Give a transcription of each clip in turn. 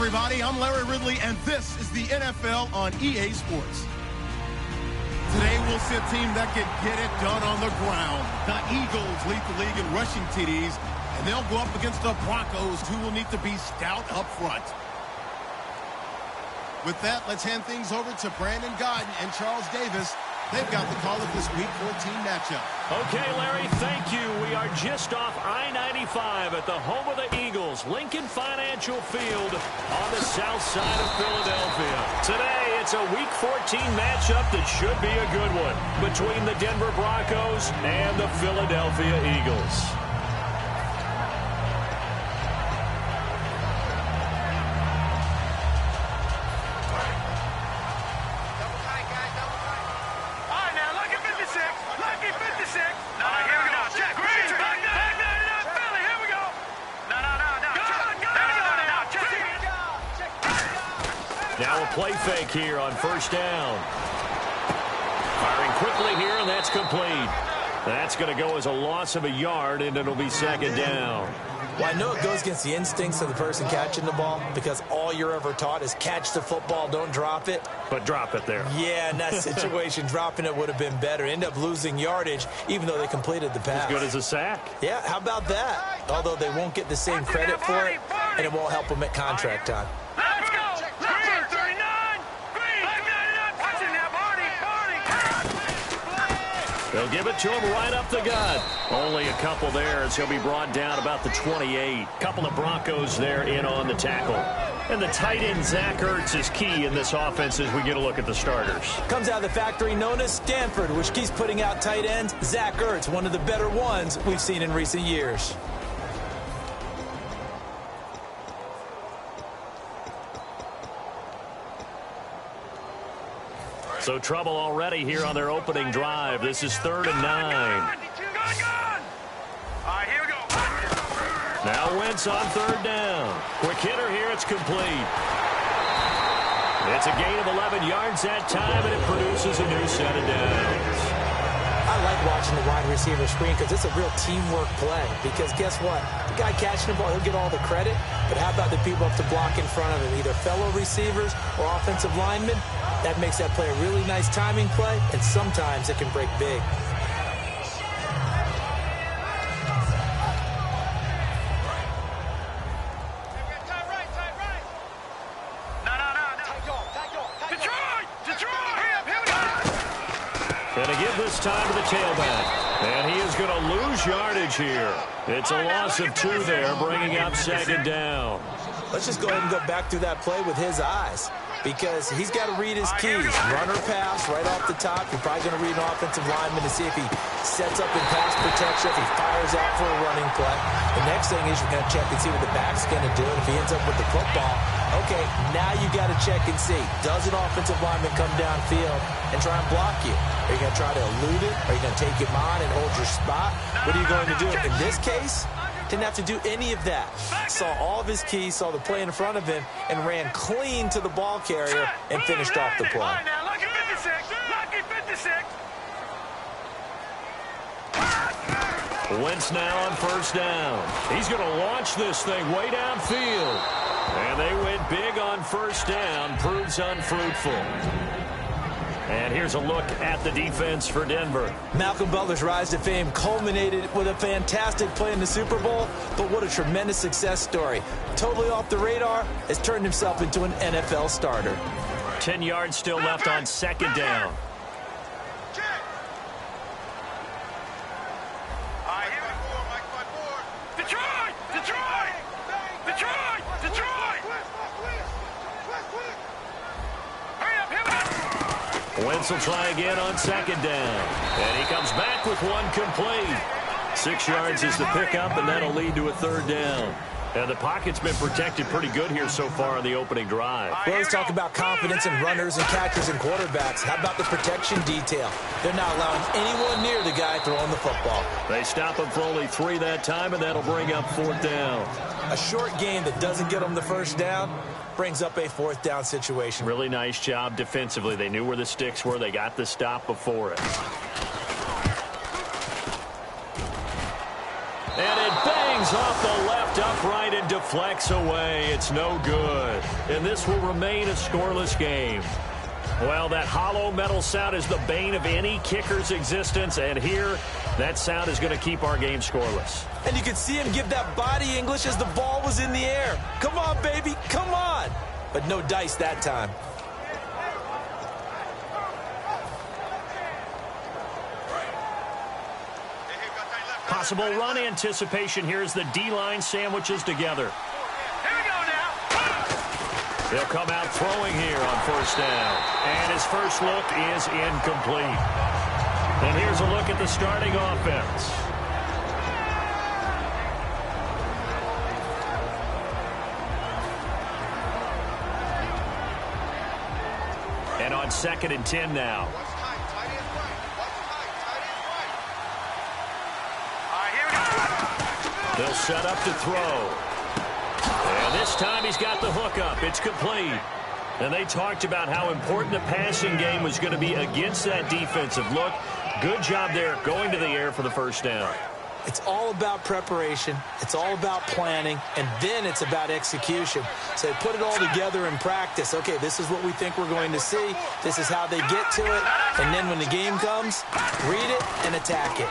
everybody. I'm Larry Ridley, and this is the NFL on EA Sports. Today, we'll see a team that can get it done on the ground. The Eagles lead the league in rushing TDs, and they'll go up against the Broncos, who will need to be stout up front. With that, let's hand things over to Brandon Godden and Charles Davis. They've got the call of this Week 14 matchup. Okay, Larry, thank you. We are just off I-95 at the home of the Eagles, Lincoln Financial Field on the south side of Philadelphia. Today, it's a Week 14 matchup that should be a good one between the Denver Broncos and the Philadelphia Eagles. Now a play fake here on first down. Firing quickly here, and that's complete. That's going to go as a loss of a yard, and it'll be second down. Well, I know it goes against the instincts of the person catching the ball because all you're ever taught is catch the football, don't drop it. But drop it there. Yeah, in that situation, dropping it would have been better. End up losing yardage, even though they completed the pass. As good as a sack. Yeah, how about that? Although they won't get the same credit for it, and it won't help them at contract time. Let's go! They'll give it to him right up the gut. Only a couple there as he'll be brought down about the 28. Couple of Broncos there in on the tackle. And the tight end, Zach Ertz, is key in this offense as we get a look at the starters. Comes out of the factory known as Stanford, which keeps putting out tight ends. Zach Ertz, one of the better ones we've seen in recent years. So trouble already here on their opening drive. This is 3rd and 9. Now Wentz on 3rd down. Quick hitter here. It's complete. It's a gain of 11 yards that time, and it produces a new set of downs. I like watching the wide receiver screen because it's a real teamwork play. Because guess what? The guy catching the ball, he'll get all the credit. But how about the people up to block in front of him, either fellow receivers or offensive linemen? That makes that play a really nice timing play, and sometimes it can break big. Going to give this time to the tailback. And he is going to lose yardage here. It's a loss of 2 there, bringing up 2nd down. Let's just go ahead and go back through that play with his eyes. Because he's got to read his keys. Run or pass right off the top. You're probably going to read an offensive lineman to see if he sets up in pass protection, if he fires out for a running play. The next thing is you're going to check and see what the back's going to do. And if he ends up with the football, okay, now you got to check and see. Does an offensive lineman come downfield and try and block you? Are you going to try to elude it? Are you going to take him on and hold your spot? What are you going to do? In this case, didn't have to do any of that. Saw all of his keys, saw the play in front of him, and ran clean to the ball carrier and finished off the play. Lucky 56. Lucky 56. Wentz now on first down. He's going to launch this thing way downfield. And they went big on first down. Proves unfruitful. And here's a look at the defense for Denver. Malcolm Butler's rise to fame culminated with a fantastic play in the Super Bowl, but what a tremendous success story. Totally off the radar, has turned himself into an NFL starter. 10 yards still left on 2nd down. Detroit! Detroit! Detroit! Detroit! Wentz will try again on 2nd down. And he comes back with one complete. 6 yards is the pickup, and that'll lead to a 3rd down. And the pocket's been protected pretty good here so far on the opening drive. We always talk about confidence in runners and catchers and quarterbacks. How about the protection detail? They're not allowing anyone near the guy throwing the football. They stop him for only 3 that time, and that'll bring up 4th down. A short game that doesn't get them the first down brings up a 4th down situation. Really nice job defensively. They knew where the sticks were. They got the stop before it. And it bangs swings off the left upright and deflects away. It's no good. And this will remain a scoreless game. Well, that hollow metal sound is the bane of any kicker's existence, and here, that sound is going to keep our game scoreless. And you could see him give that body English as the ball was in the air. Come on, baby, come on. But no dice that time. Possible run anticipation here as the D-line sandwiches together. They'll come out throwing here on first down. And his first look is incomplete. And here's a look at the starting offense. And on 2nd and 10 now. They'll set up to throw. And this time he's got the hook up. It's complete. And they talked about how important the passing game was going to be against that defensive look. Good job there going to the air for the first down. It's all about preparation. It's all about planning. And then it's about execution. So they put it all together in practice. Okay, this is what we think we're going to see. This is how they get to it. And then when the game comes, read it and attack it.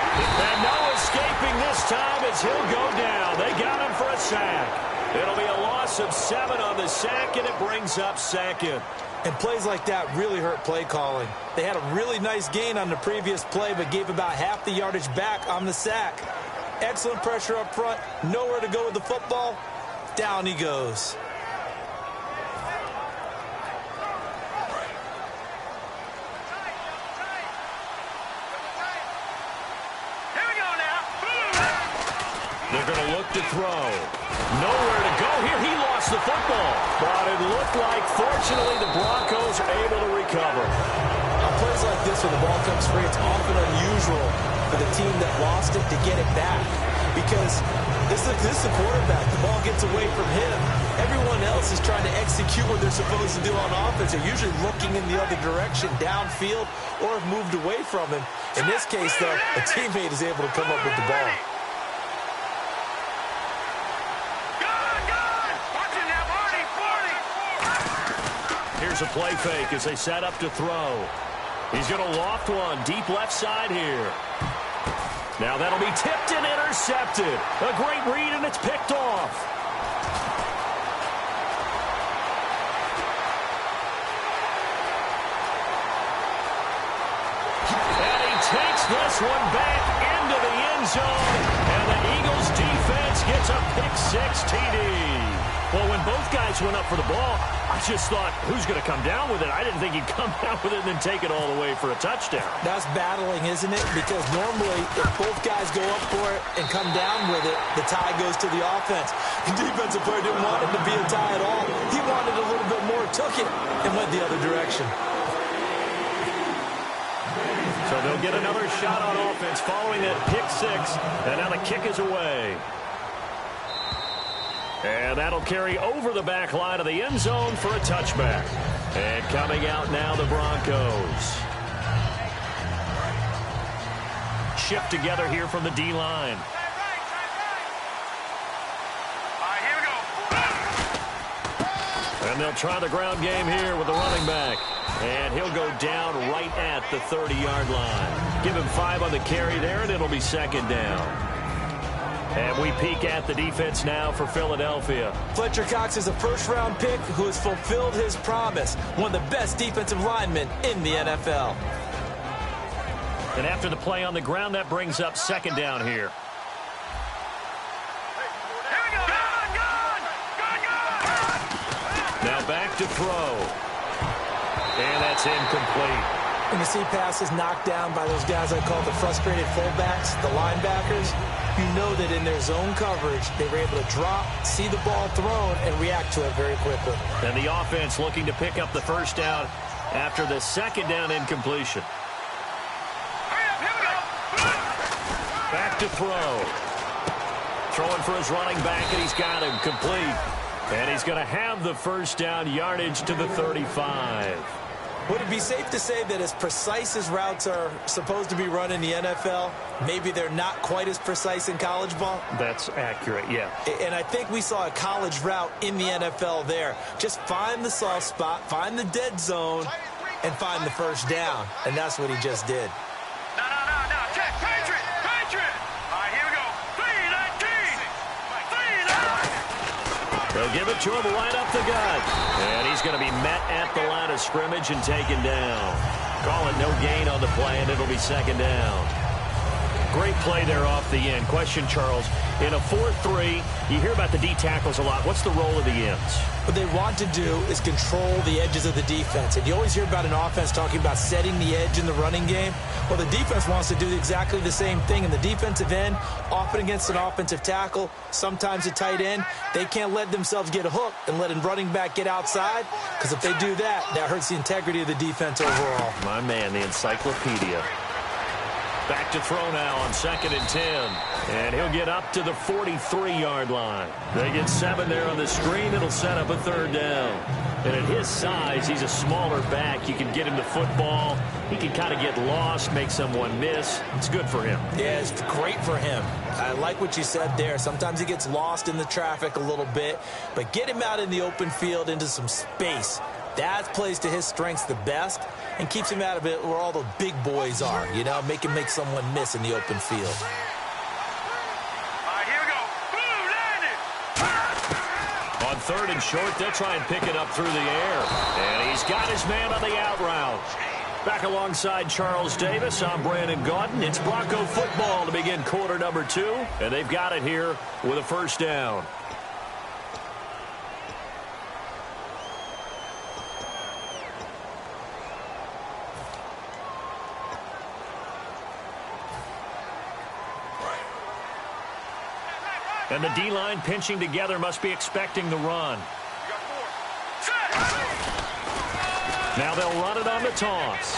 And no escaping this time as he'll go down. They got him for a sack. It'll be a loss of 7 on the sack, and it brings up 2nd. And plays like that really hurt play calling. They had a really nice gain on the previous play, but gave about half the yardage back on the sack. Excellent pressure up front. Nowhere to go with the football. Down he goes. They're going to look to throw. Nowhere to go here. He lost the football. But it looked like, fortunately, the Broncos are able to recover. On plays like this, when the ball comes free, it's often unusual for the team that lost it to get it back. Because this is the quarterback. The ball gets away from him. Everyone else is trying to execute what they're supposed to do on offense. They're usually looking in the other direction, downfield, or have moved away from him. In this case, though, a teammate is able to come up with the ball. Here's a play fake as they set up to throw. He's going to loft one deep left side here. Now that'll be tipped and intercepted. A great read, and it's picked off. And he takes this one back into the end zone. And the Eagles defense gets a pick-6 TD. Well, when both guys went up for the ball, I just thought, who's going to come down with it? I didn't think he'd come down with it and then take it all the way for a touchdown. That's battling, isn't it? Because normally, if both guys go up for it and come down with it, the tie goes to the offense. The defensive player didn't want it to be a tie at all. He wanted a little bit more, took it, and went the other direction. So they'll get another shot on offense following that pick-6, and now the kick is away. And that'll carry over the back line of the end zone for a touchback. And coming out now, the Broncos. Shift together here from the D-line. Here we go. And they'll try the ground game here with the running back. And he'll go down right at the 30-yard line. Give him 5 on the carry there, and it'll be 2nd down. And we peek at the defense now for Philadelphia. Fletcher Cox is a first-round pick who has fulfilled his promise. One of the best defensive linemen in the NFL. And after the play on the ground, that brings up 2nd down here. Here we go. Now back to throw. And that's incomplete. When you see passes knocked down by those guys I call the frustrated fullbacks, the linebackers, you know that in their zone coverage, they were able to drop, see the ball thrown, and react to it very quickly. And the offense looking to pick up the first down after the 2nd down incompletion. Back to throw. Throwing for his running back, and he's got him complete. And he's going to have the first down yardage to the 35. Would it be safe to say that as precise as routes are supposed to be run in the NFL, maybe they're not quite as precise in college ball? That's accurate, yeah. And I think we saw a college route in the NFL there. Just find the soft spot, find the dead zone, and find the first down. And that's what he just did. No. Check. Patriot. All right, here we go. 3-19. They'll give it to him right up the gut. And he's going to be met at the line of scrimmage and taken down. Call it no gain on the play, and it'll be second down. Great play there off the end. Question, Charles, in a 4-3, you hear about the D tackles a lot. What's the role of the ends? What they want to do is control the edges of the defense. And you always hear about an offense talking about setting the edge in the running game. Well, the defense wants to do exactly the same thing. And the defensive end, often against an offensive tackle, sometimes a tight end, they can't let themselves get hooked and let a running back get outside. Because if they do that, that hurts the integrity of the defense overall. My man, the encyclopedia. Back to throw now on 2nd and 10. And he'll get up to the 43-yard line. They get 7 there on the screen. It'll set up a 3rd down. And at his size, he's a smaller back. You can get him the football. He can kind of get lost, make someone miss. It's good for him. Yeah, it's great for him. I like what you said there. Sometimes he gets lost in the traffic a little bit. But get him out in the open field into some space. That plays to his strengths the best and keeps him out of it where all the big boys are, you know, make someone miss in the open field. All right, here we go. Blue, landed. On 3rd and short, they'll try and pick it up through the air. And he's got his man on the out route. Back alongside Charles Davis, I'm Brandon Gaudin. It's Bronco football to begin quarter number 2. And they've got it here with a 1st down. And the D-line pinching together must be expecting the run. Now they'll run it on the toss.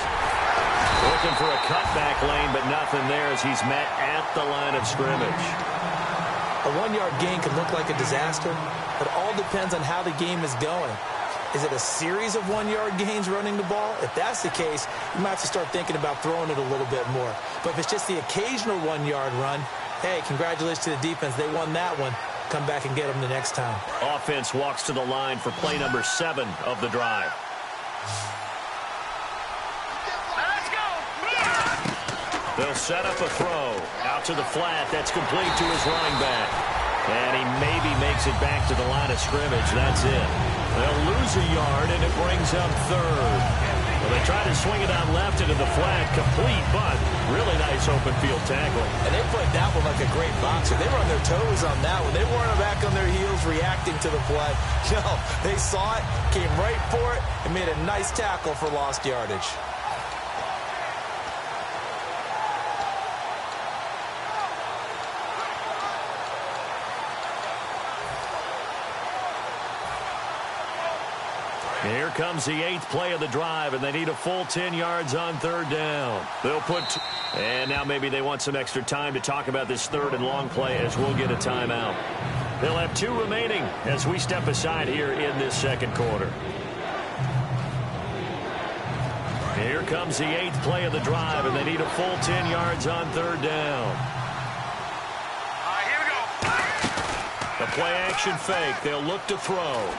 Looking for a cutback lane, but nothing there as he's met at the line of scrimmage. A 1-yard gain can look like a disaster, but it all depends on how the game is going. Is it a series of 1-yard gains running the ball? If that's the case, you might have to start thinking about throwing it a little bit more. But if it's just the occasional 1-yard run, hey, congratulations to the defense. They won that one. Come back and get them the next time. Offense walks to the line for play number 7 of the drive. Let's go. They'll set up a throw. Out to the flat. That's complete to his running back. And he maybe makes it back to the line of scrimmage. That's it. They'll lose a yard, and it brings up 3rd. Well, they try to swing it out left into the flat, complete, but really nice open field tackle. And they played that one like a great boxer. They were on their toes on that one. They weren't back on their heels reacting to the play. No, they saw it, came right for it, and made a nice tackle for lost yardage. Here comes the 8th play of the drive, and they need a full 10 yards on 3rd down. They'll put... And now maybe they want some extra time to talk about this 3rd and long play as we'll get a timeout. They'll have 2 remaining as we step aside here in this 2nd quarter. Here comes the 8th play of the drive, and they need a full 10 yards on 3rd down. All right, here we go. The play action fake. They'll look to throw.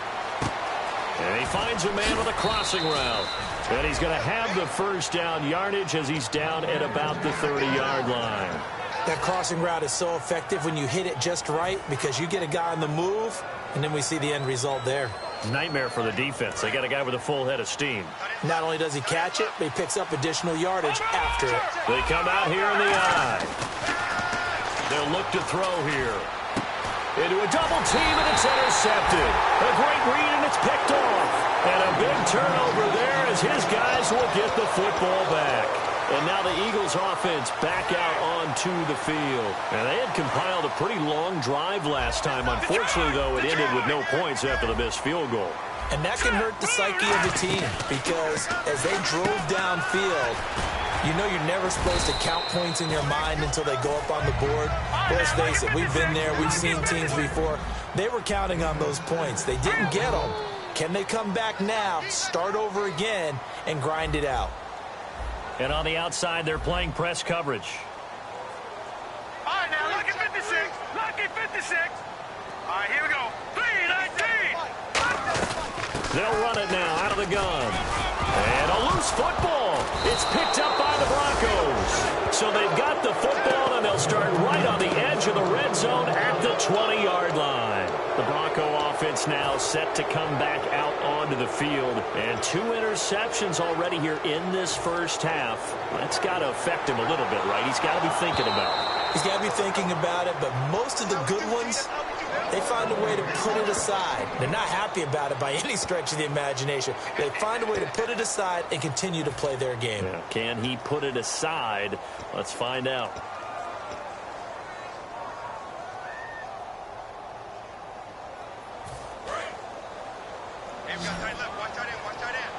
And he finds a man on the crossing route. And he's going to have the 1st down yardage as he's down at about the 30-yard line. That crossing route is so effective when you hit it just right because you get a guy on the move, and then we see the end result there. Nightmare for the defense. They got a guy with a full head of steam. Not only does he catch it, but he picks up additional yardage after it. They come out here in the eye. They'll look to throw here. Into a double team, and it's intercepted. A great read, and it's picked off. And a big turnover there as his guys will get the football back. And now the Eagles offense back out onto the field. And they had compiled a pretty long drive last time. Unfortunately, though, it ended with no points after the missed field goal. And that can hurt the psyche of the team because as they drove downfield, you know you're never supposed to count points in your mind until they go up on the board. But let's face it, we've been there. We've seen teams before. They were counting on those points. They didn't get them. Can they come back now, start over again, and grind it out? And on the outside, they're playing press coverage. All right, now, lucky 56. Lucky 56. All right, here we go. 3-19. They'll run it now out of the gun. And a loose football. It's picked up by the Broncos. So they've got the football, and they'll start right on the edge of the red zone at the 20-yard line. The Bronco offense now set to come back out onto the field. And 2 interceptions already here in this first half. That's got to affect him a little bit, right? He's got to be thinking about it. He's got to be thinking about it, but most of the good ones, they find a way to put it aside. They're not happy about it by any stretch of the imagination. They find a way to put it aside and continue to play their game. Yeah. Can he put it aside? Let's find out. Hey, we got tight left. Watch tight end. Watch tight end.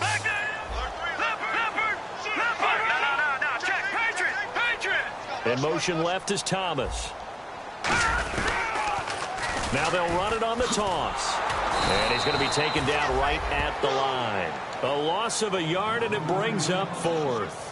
Back there. Leopard. No. Check. Patriot. In motion left is Thomas. Now they'll run it on the toss. And he's going to be taken down right at the line. A loss of a yard, and it brings up 4th.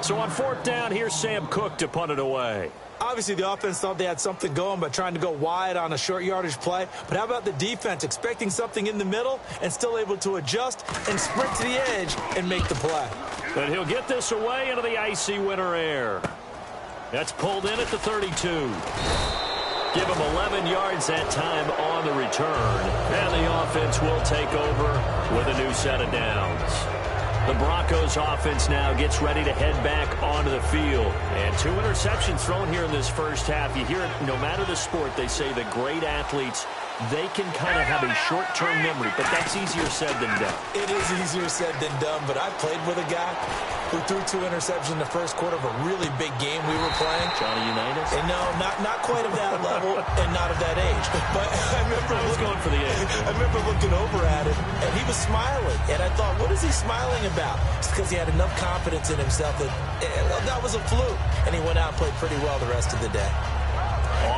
So on 4th down, here's Sam Cook to punt it away. Obviously, the offense thought they had something going by trying to go wide on a short yardage play. But how about the defense expecting something in the middle and still able to adjust and sprint to the edge and make the play? But he'll get this away into the icy winter air. That's pulled in at the 32. Give him 11 yards that time on the return. And the offense will take over with a new set of downs. The Broncos offense now gets ready to head back onto the field. And 2 interceptions thrown here in this first half. You hear it, no matter the sport, they say that great athletes, they can kind of have a short-term memory, but that's easier said than done. It is easier said than done, but I played with a guy who threw 2 interceptions in the first quarter of a really big game we were playing. Johnny Unitas? And no, not quite of that level and not of that age. But I remember going for the age. I remember looking over at him, and he was smiling. And I thought, what is he smiling about? It's because he had enough confidence in himself that that was a fluke. And he went out and played pretty well the rest of the day.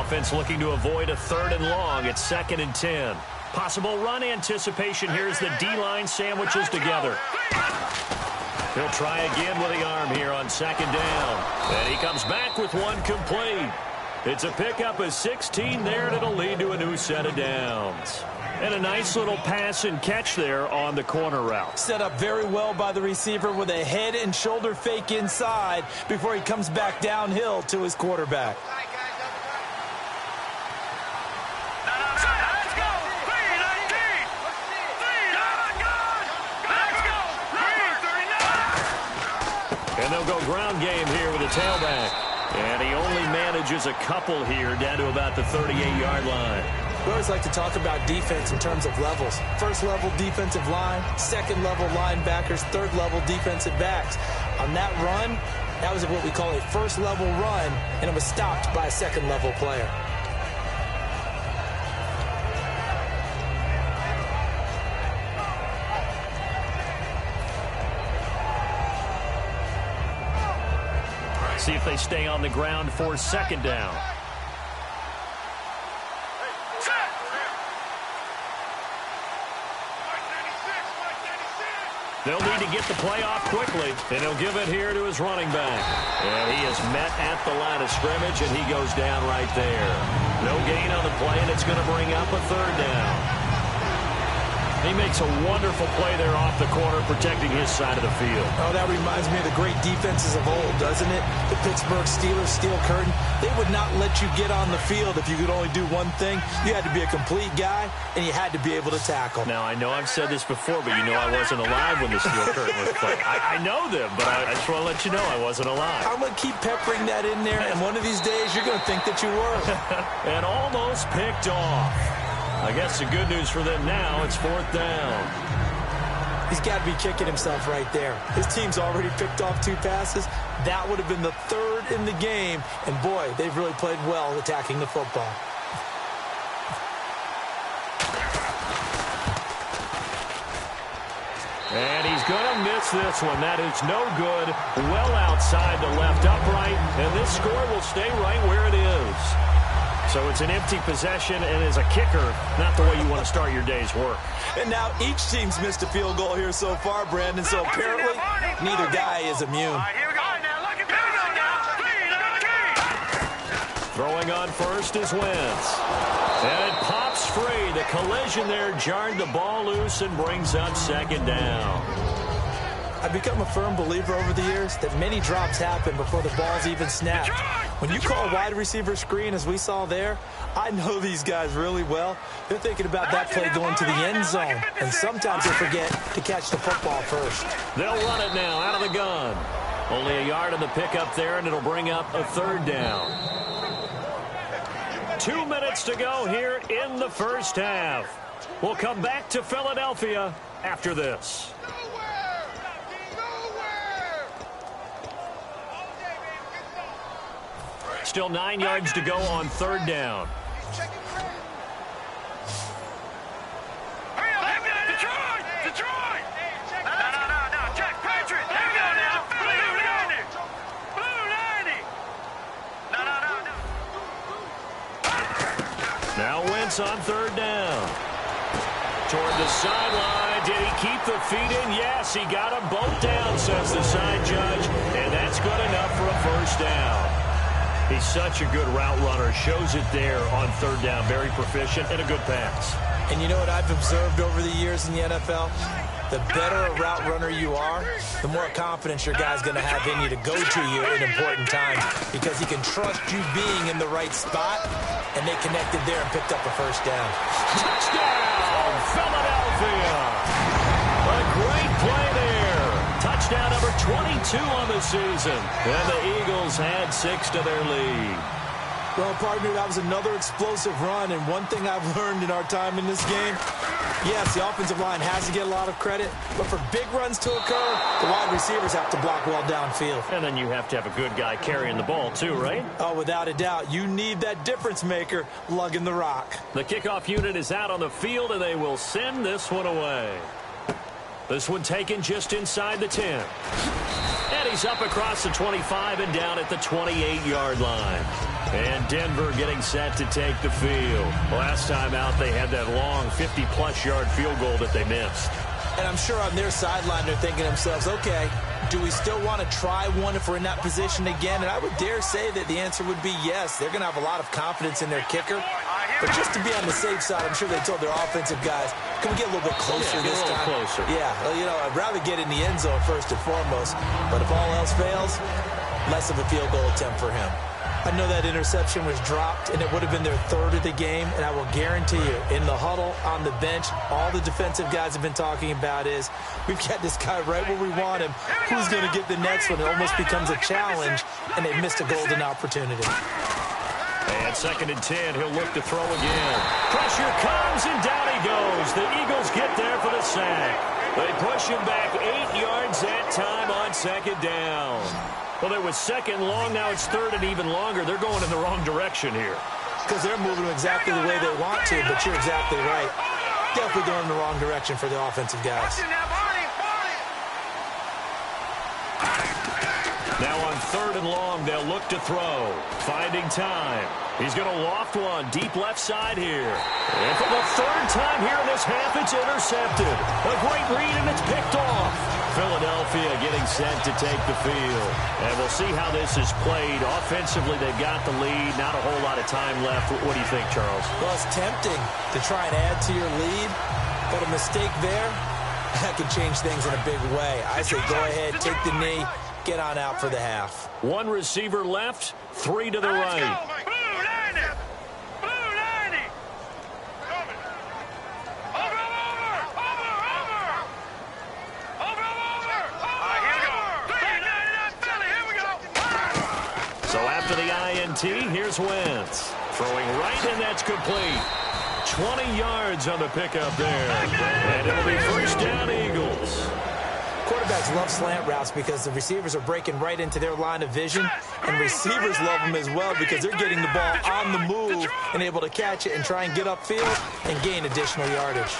Offense looking to avoid a 3rd and long. It's 2nd and 10. Possible run anticipation here as the D-line sandwiches together. He'll try again with the arm here on 2nd down. And he comes back with 1 complete. It's a pickup of 16 there, and it'll lead to a new set of downs. And a nice little pass and catch there on the corner route. Set up very well by the receiver with a head and shoulder fake inside before he comes back downhill to his quarterback. And they'll go ground game here with a tailback. And he only manages a couple here down to about the 38-yard line. We always like to talk about defense in terms of levels. First level defensive line, second level linebackers, third level defensive backs. On that run, that was what we call a first level run, and it was stopped by a second level player. See if they stay on the ground for 2nd down. They'll need to get the play off quickly, and he'll give it here to his running back. And he is met at the line of scrimmage, and he goes down right there. No gain on the play, and it's going to bring up a 3rd down. He makes a wonderful play there off the corner, protecting his side of the field. Oh, that reminds me of the great defenses of old, doesn't it? The Pittsburgh Steelers, steel curtain. They would not let you get on the field if you could only do one thing. You had to be a complete guy, and you had to be able to tackle. Now, I know I've said this before, but you know I wasn't alive when the steel curtain was played. I know them, but I just want to let you know I wasn't alive. I'm going to keep peppering that in there, and one of these days you're going to think that you were. And almost picked off. I guess the good news for them now, it's 4th down. He's got to be kicking himself right there. His team's already picked off 2 passes. That would have been the 3rd in the game. And, boy, they've really played well attacking the football. And he's going to miss this one. That is no good. Well outside the left upright. And this score will stay right where it is. So it's an empty possession, and as a kicker, not the way you want to start your day's work. And now each team's missed a field goal here so far, Brandon, so apparently neither guy is immune. All right, here we go. All right, now, look at here we go now. Throwing on first is Wentz. And it pops free. The collision there jarred the ball loose and brings up second down. I've become a firm believer over the years that many drops happen before the ball's even snapped. When you call a wide receiver screen, as we saw there, I know these guys really well. They're thinking about that play going to the end zone, and sometimes they forget to catch the football first. They'll run it now out of the gun. Only a yard on the pickup there, and it'll bring up a third down. 2 minutes to go here in the first half. We'll come back to Philadelphia after this. Still 9 yards to go on third down. Detroit! No, check, Patriot! Here we go now! Blue 90! No. Now Wentz on third down. Toward the sideline. Did he keep the feet in? Yes, he got them both down, says the side judge. And that's good enough for a first down. He's such a good route runner. Shows it there on third down. Very proficient and a good pass. And you know what I've observed over the years in the NFL? The better a route runner you are, the more confidence your guy's going to have in you to go to you in important times because he can trust you being in the right spot, and they connected there and picked up a first down. Touchdown, Philadelphia! A great play there. Touchdown number 22 on the season. And the Eagles had 6 to their lead. Well, partner, that was another explosive run, and one thing I've learned in our time in this game, yes, the offensive line has to get a lot of credit, but for big runs to occur, the wide receivers have to block well downfield. And then you have to have a good guy carrying the ball too, right? Oh, without a doubt. You need that difference maker lugging the rock. The kickoff unit is out on the field, and they will send this one away. This one taken just inside the 10. And he's up across the 25 and down at the 28-yard line. And Denver getting set to take the field. Last time out, they had that long 50-plus yard field goal that they missed. And I'm sure on their sideline, they're thinking to themselves, okay, do we still want to try one if we're in that position again? And I would dare say that the answer would be yes. They're going to have a lot of confidence in their kicker. But just to be on the safe side, I'm sure they told their offensive guys, can we get a little bit closer this time? Closer. Yeah, well, you know, I'd rather get in the end zone first and foremost. But if all else fails, less of a field goal attempt for him. I know that interception was dropped, and it would have been their third of the game, and I will guarantee you, in the huddle, on the bench, all the defensive guys have been talking about is, we've got this guy right where we want him. Who's going to get the next one? It almost becomes a challenge, and they missed a golden opportunity. And 2nd and 10, he'll look to throw again. Pressure comes, and down he goes. The Eagles get there for the sack. They push him back 8 yards that time on 2nd down. Well, it was 2nd long, now it's 3rd and even longer. They're going in the wrong direction here. Because they're moving exactly the way they want to, but you're exactly right. Definitely going in the wrong direction for the offensive guys. Now on 3rd and long, they'll look to throw. Finding time. He's going to loft one deep left side here. And for the 3rd time here in this half, it's intercepted. A great read, and it's picked off. Philadelphia getting set to take the field. And we'll see how this is played. Offensively, they've got the lead. Not a whole lot of time left. What do you think, Charles? Well, it's tempting to try and add to your lead, but a mistake there, that could change things in a big way. I say go ahead, take the knee, get on out for the half. One receiver left, 3 to the right. So after the INT, here's Wentz. Throwing right, and that's complete. 20 yards on the pickup there. And it'll be first down, Eagles. Quarterbacks love slant routes because the receivers are breaking right into their line of vision, and receivers love them as well because they're getting the ball on the move and able to catch it and try and get upfield and gain additional yardage.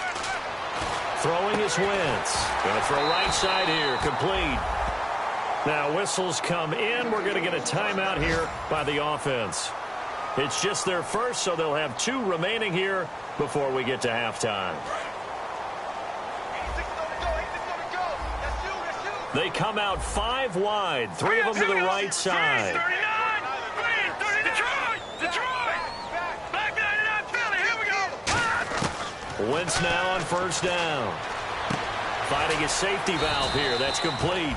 Throwing is Wentz. Going to throw right side here, complete. Now whistles come in. We're going to get a timeout here by the offense. It's just their first, so they'll have 2 remaining here before we get to halftime. They come out 5 wide, 3 of them to the right side. Wentz now on first down. Finding a safety valve here. That's complete.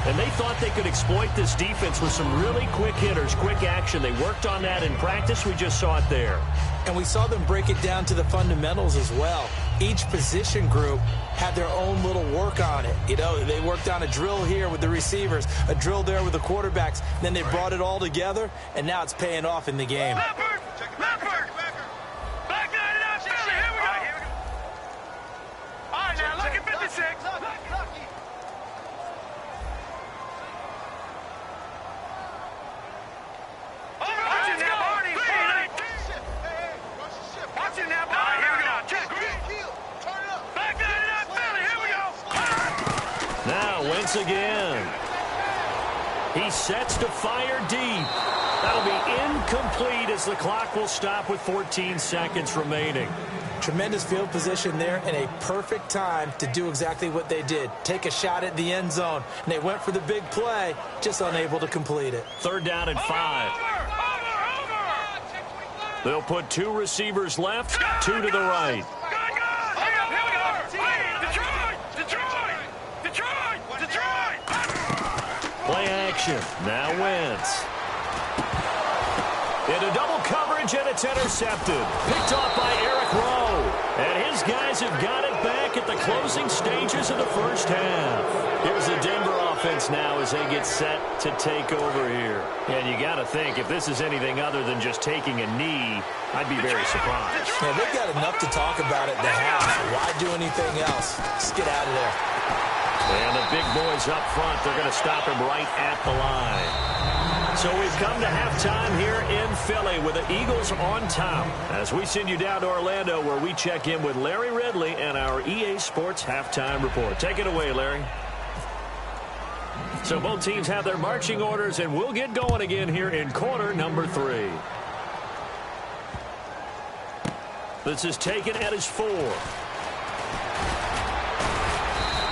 And they thought they could exploit this defense with some really quick hitters, quick action. They worked on that in practice. We just saw it there. And we saw them break it down to the fundamentals as well. Each position group had their own little work on it. You know, they worked on a drill here with the receivers, a drill there with the quarterbacks. Then they brought it all together, and now it's paying off in the game. Again. He sets to fire deep. That'll be incomplete as the clock will stop with 14 seconds remaining. Tremendous field position there and a perfect time to do exactly what they did. Take a shot at the end zone. And they went for the big play, just unable to complete it. 3rd down and 5. They'll put 2 receivers left, 2 to the right. Play action. Now Wentz. Into double coverage, and it's intercepted. Picked off by Eric Rowe. And his guys have got it back at the closing stages of the first half. Here's the Denver offense now as they get set to take over here. And you got to think, if this is anything other than just taking a knee, I'd be very surprised. Yeah, they've got enough to talk about at the half. Why do anything else? Just get out of there. And the big boys up front, they're going to stop him right at the line. So we've come to halftime here in Philly with the Eagles on top. As we send you down to Orlando where we check in with Larry Ridley and our EA Sports Halftime Report. Take it away, Larry. So both teams have their marching orders, and we'll get going again here in quarter number 3. This is taken at his 4.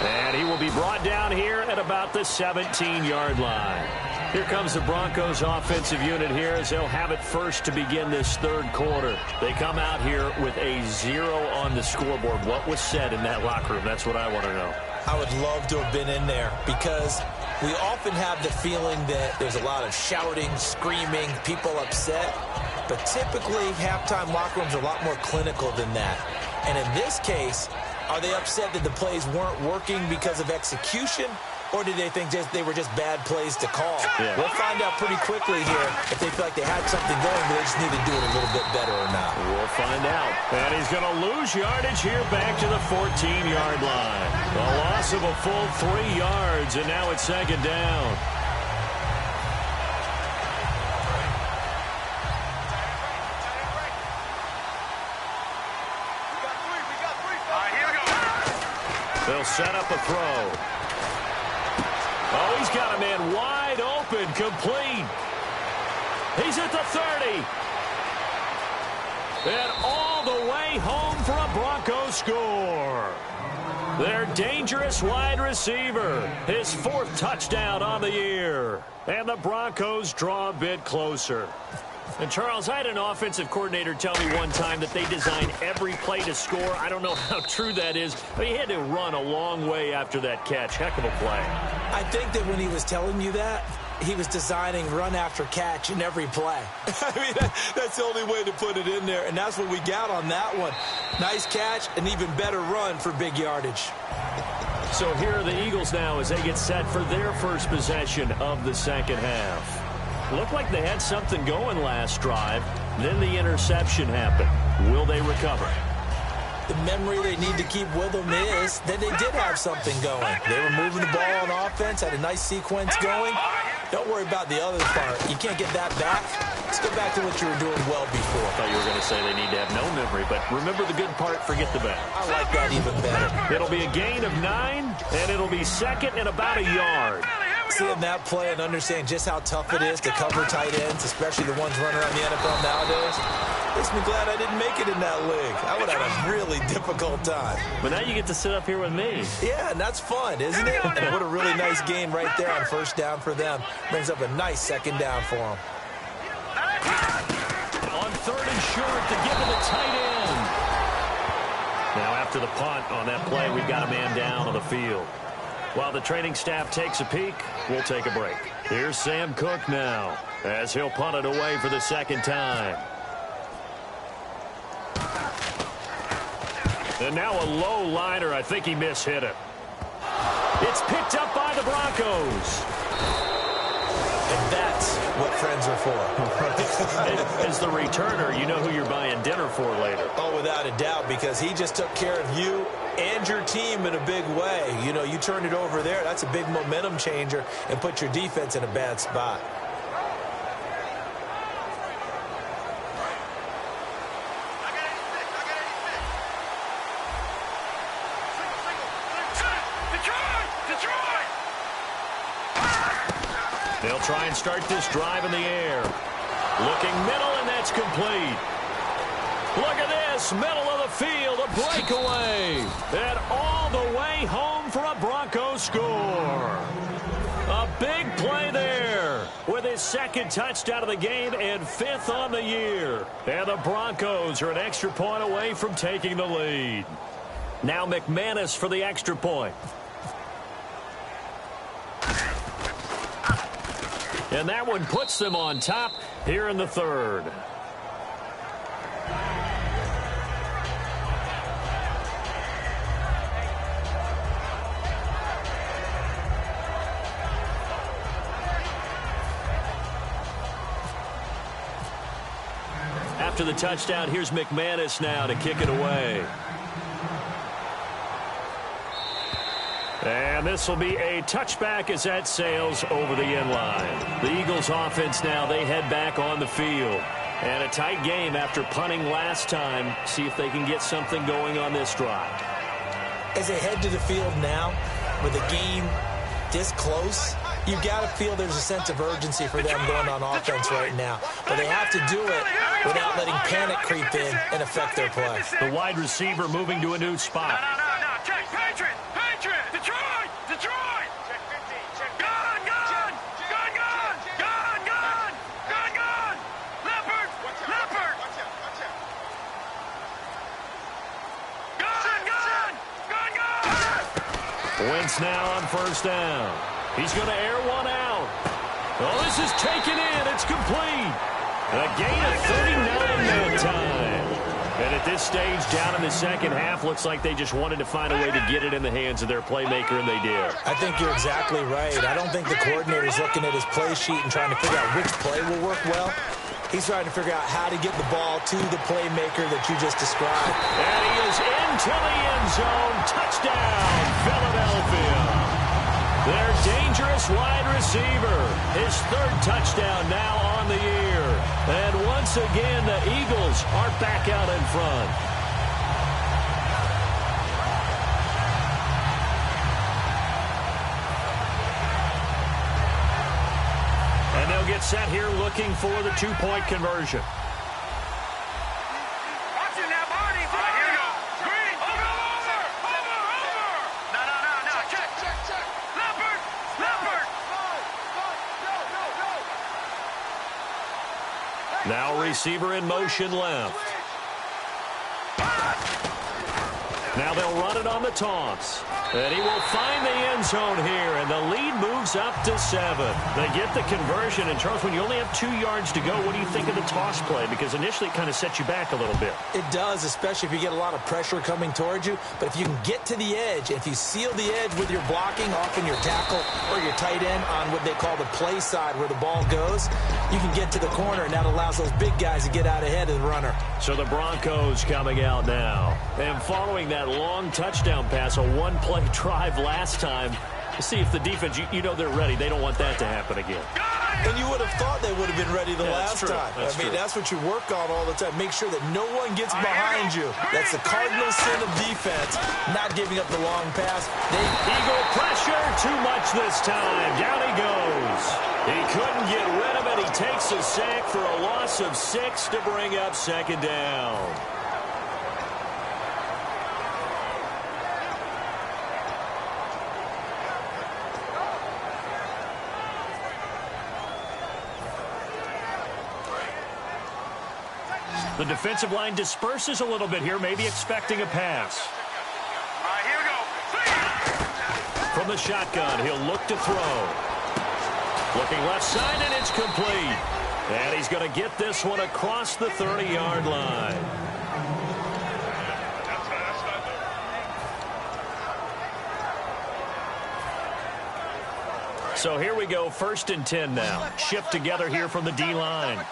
And he will be brought down here at about the 17-yard line. Here comes the Broncos offensive unit here as they'll have it first to begin this 3rd quarter. They come out here with a 0 on the scoreboard. What was said in that locker room? That's what I want to know. I would love to have been in there because we often have the feeling that there's a lot of shouting, screaming, people upset. But typically, halftime locker rooms are a lot more clinical than that. And in this case, are they upset that the plays weren't working because of execution, or did they think they were just bad plays to call? Yeah. We'll find out pretty quickly here if they feel like they had something going, but they just need to do it a little bit better or not. We'll find out. And he's going to lose yardage here back to the 14-yard line. A loss of a full 3 yards, and now it's 2nd down. They'll set up a throw. Oh, he's got a man wide open, complete. He's at the 30. And all the way home for a Broncos score. Their dangerous wide receiver. His 4th touchdown on the year. And the Broncos draw a bit closer. And, Charles, I had an offensive coordinator tell me one time that they design every play to score. I don't know how true that is, but he had to run a long way after that catch. Heck of a play. I think that when he was telling you that, he was designing run after catch in every play. I mean, that's the only way to put it in there, and that's what we got on that one. Nice catch, an even better run for big yardage. So here are the Eagles now as they get set for their first possession of the second half. Looked like they had something going last drive. Then the interception happened. Will they recover? The memory they need to keep with them is that they did have something going. They were moving the ball on offense, had a nice sequence going. Don't worry about the other part. You can't get that back. Let's get back to what you were doing well before. I thought you were going to say they need to have no memory, but remember the good part, forget the bad. I like that even better. It'll be a gain of 9, and it'll be 2nd and about a yard. Seeing that play and understand just how tough it is to cover tight ends, especially the ones running around the NFL nowadays, makes me glad I didn't make it in that league. I would have had a really difficult time. But now you get to sit up here with me. Yeah, and that's fun, isn't it? And what a really nice gain right there on first down for them. Brings up a nice second down for them. On third and short to give it the tight end. Now after the punt on that play, we've got a man down on the field. While the training staff takes a peek, we'll take a break. Here's Sam Cook now as he'll punt it away for the second time. And now a low liner. I think he mishit it. It's picked up by the Broncos. And that's what friends are for. As the returner, you know who you're buying dinner for later. Oh, without a doubt, because he just took care of you and your team in a big way. You know, you turned it over there. That's a big momentum changer and put your defense in a bad spot. They'll try and start this drive in the air. Looking middle, and that's complete. Look at this, middle of the field, a breakaway. And all the way home for a Broncos score. A big play there with his second touchdown of the game and fifth on the year. And the Broncos are an extra point away from taking the lead. Now McManus for the extra point. And that one puts them on top here in the third. After the touchdown, here's McManus now to kick it away. And this will be a touchback as that sails over the end line. The Eagles offense now, they head back on the field. And a tight game after punting last time. See if they can get something going on this drive. As they head to the field now, with the game this close, you've got to feel there's a sense of urgency for them going on offense right now. But they have to do it without letting panic creep in and affect their play. The wide receiver moving to a new spot. No. Check. Patriot. Detroit. Check 15. Check. Gun. Leopard. Watch out. Gun. Wentz now on first down. He's going to air one out. Oh, this is taken in. It's complete. A gain of 39 that time. And at this stage, down in the second half, looks like they just wanted to find a way to get it in the hands of their playmaker, and they did. I think you're exactly right. I don't think the coordinator's looking at his play sheet and trying to figure out which play will work well. He's trying to figure out how to get the ball to the playmaker that you just described. And he is into the end zone. Touchdown, Philadelphia. Their dangerous wide receiver. His third touchdown now on the year. And once again, the Eagles are back out in front. And they'll get set here looking for the two-point conversion. Watch it now, Barney. Here we go. Green. Over. No. Check. Leopard. Now receiver in motion left. Now they'll run it on the toss. And he will find the end zone here, and the lead moves up to 7. They get the conversion, and Charles, when you only have 2 yards to go, what do you think of the toss play? Because initially it kind of sets you back a little bit. It does, especially if you get a lot of pressure coming towards you. But if you can get to the edge, if you seal the edge with your blocking, often your tackle or your tight end on what they call the play side where the ball goes, you can get to the corner, and that allows those big guys to get out ahead of the runner. So the Broncos coming out now. And following that long touchdown pass, a one-play drive last time, to see if the defense, you know they're ready. They don't want that to happen again. And you would have thought they would have been ready the last true. time. That's true. That's what you work on all the time. Make sure that no one gets behind you. That's the cardinal sin of defense, not giving up the long pass. Eagle pressure, too much catch this time. Down he goes. He couldn't get rid of it. He takes a sack for a loss of 6 to bring up second down. The defensive line disperses a little bit here, maybe expecting a pass. All right, here we go. From the shotgun, he'll look to throw. Looking left side, and it's complete. And he's going to get this one across the 30-yard line. So here we go, 1st and 10 now. Shift together here from the D-line.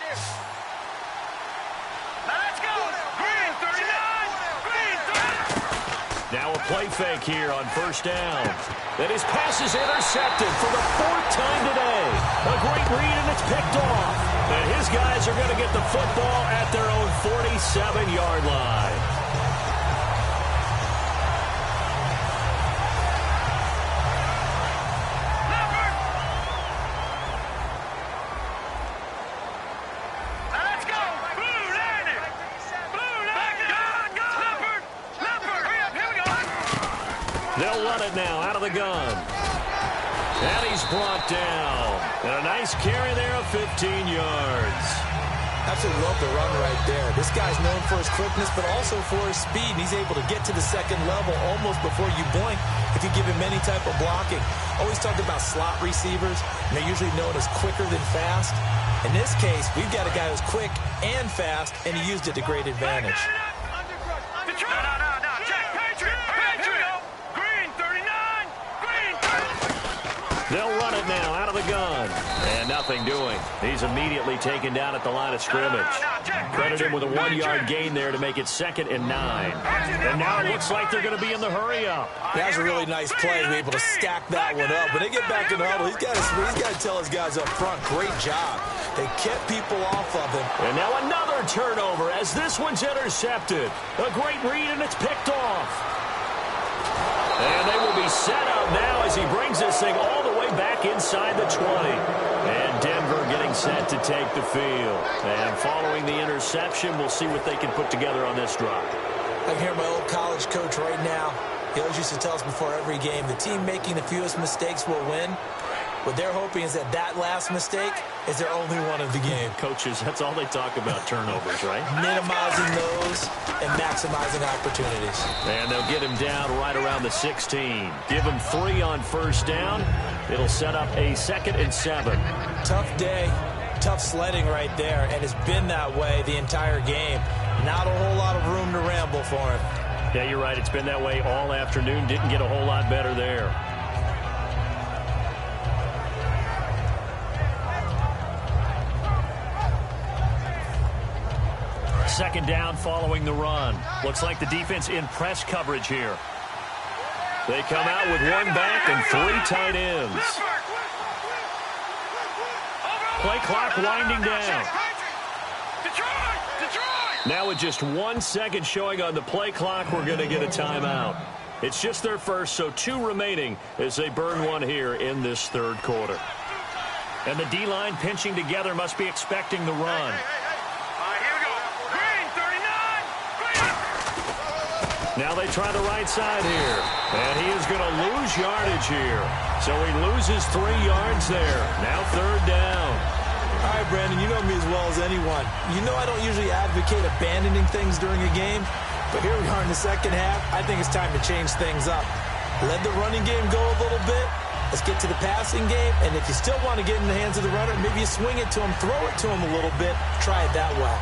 Now a play fake here on 1st down. And his pass is intercepted for the 4th time today. A great read, and it's picked off. And his guys are going to get the football at their own 47-yard line. They'll run it now out of the gun. And he's brought down. And a nice carry there of 15 yards. Absolutely love the run right there. This guy's known for his quickness, but also for his speed. And he's able to get to the second level almost before you blink if you give him any type of blocking. Always talk about slot receivers, and they're usually known as quicker than fast. In this case, we've got a guy who's quick and fast, and he used it to great advantage. They'll run it now out of the gun. And nothing doing. He's immediately taken down at the line of scrimmage. Credit him with a 1-yard gain there to make it 2nd and 9. And now it looks like they're going to be in the hurry-up. That was a really nice play to be able to stack that one up. When they get back in the huddle, he's got to tell his guys up front, great job. They kept people off of him. And now another turnover as this one's intercepted. A great read, and it's picked off. And they will be set up now as he brings this thing all the way back inside the 20. And Denver getting set to take the field. And following the interception, we'll see what they can put together on this drive. I can hear my old college coach right now. He always used to tell us before every game, the team making the fewest mistakes will win. What they're hoping is that that last mistake is their only one of the game. Coaches, that's all they talk about, turnovers, right? Minimizing those and maximizing opportunities. And they'll get him down right around the 16. Give him 3 on 1st down. It'll set up a 2nd and 7. Tough day, tough sledding right there, and it's been that way the entire game. Not a whole lot of room to ramble for him. Yeah, you're right. It's been that way all afternoon. Didn't get a whole lot better there. Second down following the run. Looks like the defense in press coverage here. They come out with 1 back and 3 tight ends. Play clock winding down. Now with just 1 second showing on the play clock, we're going to get a timeout. It's just their first, so 2 remaining as they burn 1 here in this 3rd quarter. And the D-line pinching together must be expecting the run. Now they try the right side here. And he is going to lose yardage here. So he loses 3 yards there. Now 3rd down. All right, Brandon, you know me as well as anyone. You know I don't usually advocate abandoning things during a game. But here we are in the second half. I think it's time to change things up. Let the running game go a little bit. Let's get to the passing game. And if you still want to get in the hands of the runner, maybe you swing it to him, throw it to him a little bit. Try it that way.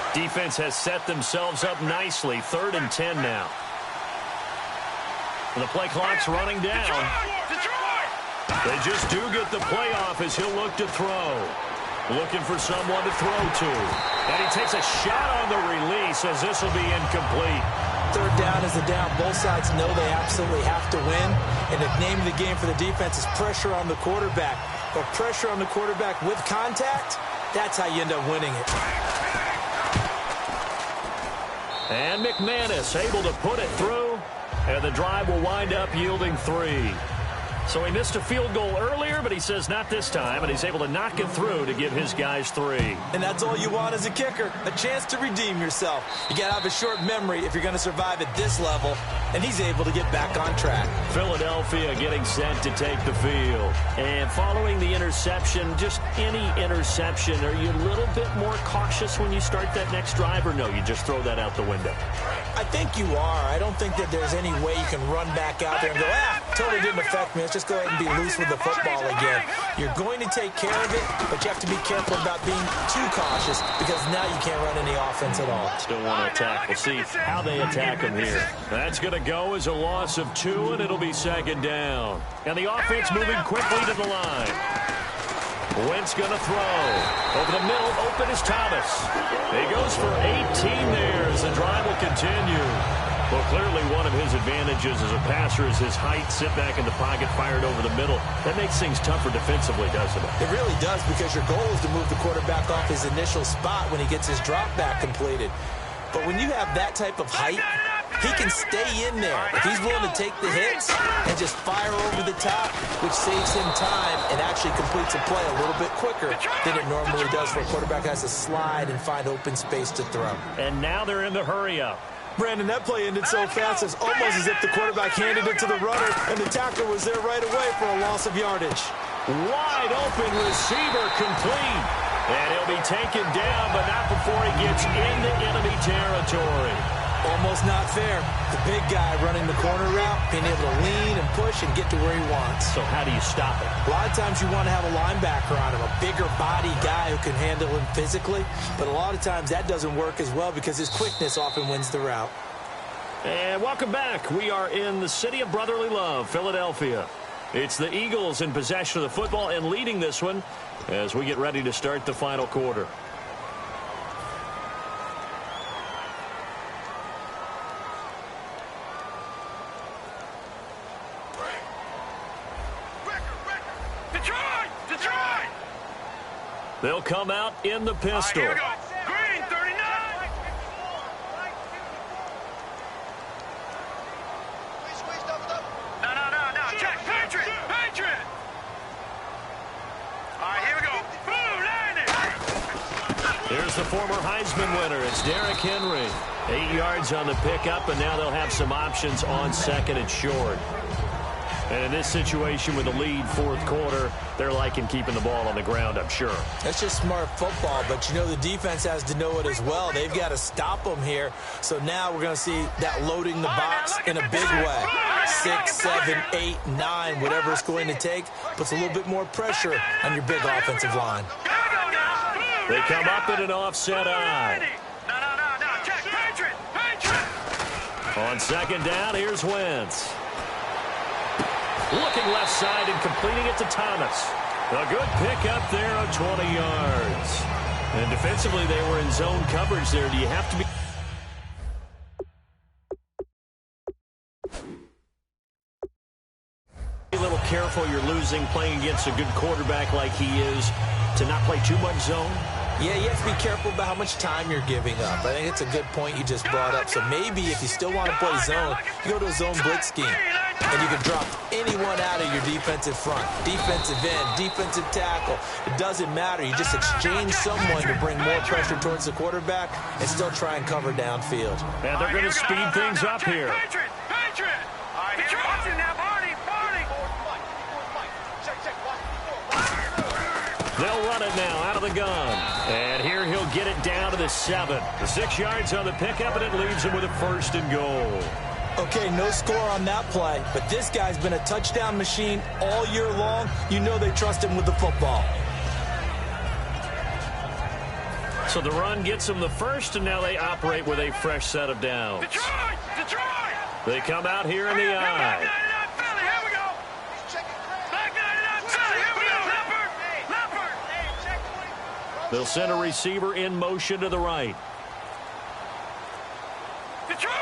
Defense has set themselves up nicely. 3rd and 10 now. The play clock's running down. They just do get the playoff as he'll look to throw. Looking for someone to throw to. And he takes a shot on the release as this will be incomplete. 3rd down is the down. Both sides know they absolutely have to win. And the name of the game for the defense is pressure on the quarterback. But pressure on the quarterback with contact That's how you end up winning it. And McManus able to put it through, and the drive will wind up yielding 3. So he missed a field goal earlier, but he says not this time, and he's able to knock it through to give his guys 3. And that's all you want as a kicker, a chance to redeem yourself. You got to have a short memory if you're going to survive at this level, and he's able to get back on track. Philadelphia getting set to take the field. And following the interception, just any interception, are you a little bit more cautious when you start that next drive, or no, you just throw that out the window? I think you are. I don't think that there's any way you can run back out there and go, totally didn't affect me. Let's just go ahead and be loose with the football again. You're going to take care of it, but you have to be careful about being too cautious because now you can't run any offense at all. Still want to attack. We'll see how they attack him here. That's going to go as a loss of 2, and it'll be 2nd down. And the offense moving quickly to the line. Wentz going to throw. Over the middle, open is Thomas. He goes for 18 there as the drive will continue. Well, clearly one of his advantages as a passer is his height, sit back in the pocket, fired over the middle. That makes things tougher defensively, doesn't it? It really does, because your goal is to move the quarterback off his initial spot when he gets his drop back completed. But when you have that type of height, he can stay in there if he's willing to take the hits and just fire over the top, which saves him time and actually completes a play a little bit quicker than it normally does where a quarterback has to slide and find open space to throw. And now they're in the hurry-up. Brandon, that play ended so fast, it's almost as if the quarterback handed it to the runner and the tackler was there right away for a loss of yardage. Wide open receiver complete. And he'll be taken down, but not before he gets into enemy territory. Almost not fair. The big guy running the corner route, being able to lean and push and get to where he wants. So how do you stop it? A lot of times you want to have a linebacker on him, a bigger body guy who can handle him physically. But a lot of times that doesn't work as well because his quickness often wins the route. And welcome back. We are in the city of brotherly love, Philadelphia. It's the Eagles in possession of the football and leading this one as we get ready to start the final quarter. They'll come out in the pistol. Here we go. Green, 39. No. Check. Patriot. All right, here we go. Boom, landed. Here's the former Heisman winner. It's Derrick Henry. 8 yards on the pickup, and now they'll have some options on 2nd and short. And in this situation with the lead 4th quarter, they're liking keeping the ball on the ground, I'm sure. That's just smart football, but you know the defense has to know it as well. They've got to stop them here. So now we're going to see that loading the box in a big way. 6, 7, 8, 9, whatever it's going to take, puts a little bit more pressure on your big offensive line. They come up in an offset eye. No. Check. Patriot. On 2nd down, here's Wentz. Looking left side and completing it to Thomas. A good pickup there of 20 yards. And defensively, they were in zone coverage there. Do you have to be a little careful? You're losing playing against a good quarterback like he is to not play too much zone? Yeah, you have to be careful about how much time you're giving up. I think it's a good point you just brought up. So maybe if you still want to play zone, you go to a zone blitz scheme. And you can drop anyone out of your defensive front, defensive end, defensive tackle. It doesn't matter. You just exchange someone to bring more pressure towards the quarterback and still try and cover downfield. And they're going to speed things up here. Patriot. All right, here. Watch it now, Barney. They'll run it now out of the gun. And here he'll get it down to the 7. The 6 yards on the pickup, and it leaves him with a 1st and goal. Okay, no score on that play, but this guy's been a touchdown machine all year long. You know they trust him with the football. So the run gets them the 1st, and now they operate with a fresh set of downs. Detroit! They come out here in the eye. Philly, here we go. Back 99, Philly, here we go. Leopard. They'll send a receiver in motion to the right. Detroit!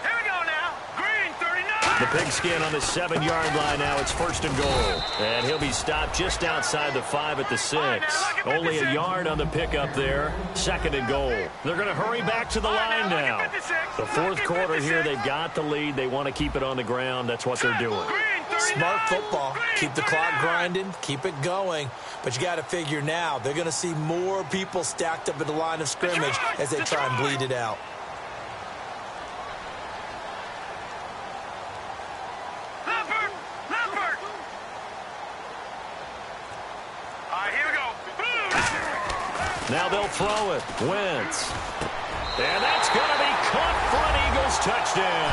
Here we go now. Green, 39. The pigskin on the 7-yard line now. It's 1st and goal. And he'll be stopped just outside the 5 at the 6. Only a yard on the pickup there. 2nd and goal. They're going to hurry back to the line now. The 4th quarter here, they've got the lead. They want to keep it on the ground. That's what they're doing. Smart football. Keep the clock grinding. Keep it going. But you got to figure now, they're going to see more people stacked up at the line of scrimmage as they try and bleed it out. Now they'll throw it. Wentz. And that's going to be caught for an Eagles touchdown.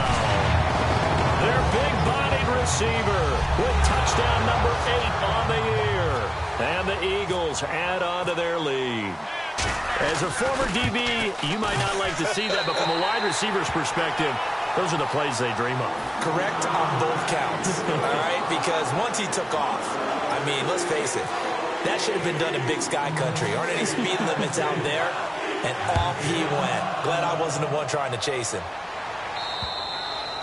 Their big-bodied receiver with touchdown number 8 on the year. And the Eagles add on to their lead. As a former DB, you might not like to see that, but from a wide receiver's perspective, those are the plays they dream of. Correct on both counts, all right? Because once he took off, I mean, let's face it, that should have been done in Big Sky Country. Aren't any speed limits out there? And off he went. Glad I wasn't the one trying to chase him.